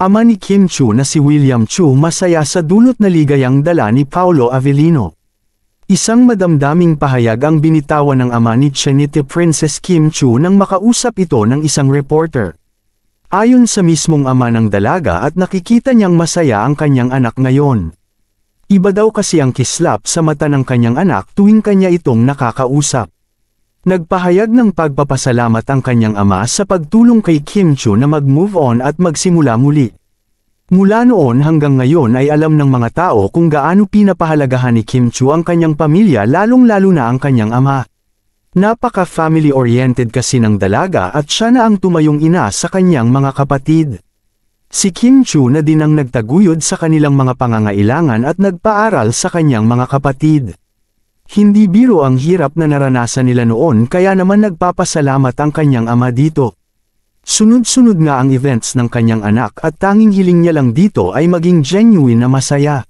Ama ni Kim Chiu na si William Chiu masaya sa dulot na ligayang dala ni Paolo Avellino. Isang madamdaming pahayag ang binitawan ng ama ni Chinita Princess Kim Chiu nang makausap ito ng isang reporter. Ayon sa mismong ama ng dalaga at nakikita niyang masaya ang kanyang anak ngayon. Iba daw kasi ang kislap sa mata ng kanyang anak tuwing kanya itong nakakausap. Nagpahayag ng pagpapasalamat ang kanyang ama sa pagtulong kay Kim Chiu na mag-move on at magsimula muli. Mula noon hanggang ngayon ay alam ng mga tao kung gaano pinapahalagahan ni Kim Chiu ang kanyang pamilya lalong-lalo na ang kanyang ama. Napaka-family-oriented kasi ng dalaga at siya na ang tumayong ina sa kanyang mga kapatid. Si Kim Chiu na din ang nagtaguyod sa kanilang mga pangangailangan at nagpaaral sa kanyang mga kapatid. Hindi biro ang hirap na naranasan nila noon kaya naman nagpapasalamat ang kanyang ama dito. Sunod-sunod nga ang events ng kanyang anak at tanging hiling niya lang dito ay maging genuine na masaya.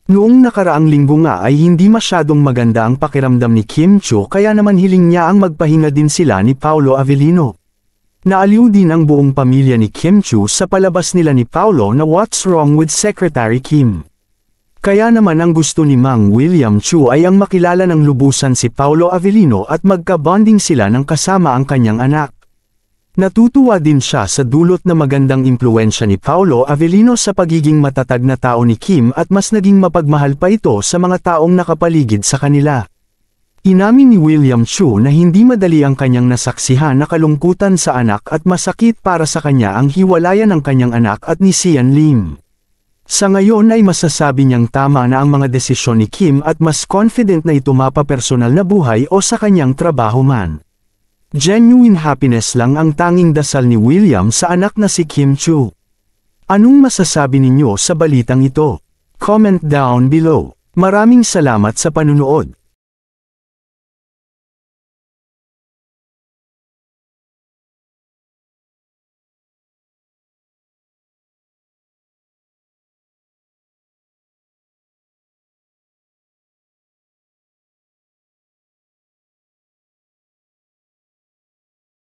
Noong nakaraang linggo nga ay hindi masyadong maganda ang pakiramdam ni Kim Chiu kaya naman hiling niya ang magpahinga din sila ni Paolo Avellino. Naaliw din ang buong pamilya ni Kim Chiu sa palabas nila ni Paolo na What's Wrong with Secretary Kim. Kaya naman ang gusto ni Mang William Chiu ay ang makilala ng lubusan si Paolo Avellino at magka-bonding sila ng kasama ang kanyang anak. Natutuwa din siya sa dulot na magandang impluwensya ni Paolo Avellino sa pagiging matatag na tao ni Kim at mas naging mapagmahal pa ito sa mga taong nakapaligid sa kanila. Inamin ni William Chiu na hindi madali ang kanyang nasaksihan na kalungkutan sa anak at masakit para sa kanya ang hiwalayan ng kanyang anak at ni Sian Lim. Sa ngayon ay masasabi niyang tama na ang mga desisyon ni Kim at mas confident na ito mapapersonal na buhay o sa kanyang trabaho man. Genuine happiness lang ang tanging dasal ni William sa anak na si Kim Chiu. Anong masasabi ninyo sa balitang ito? Comment down below. Maraming salamat sa panunood.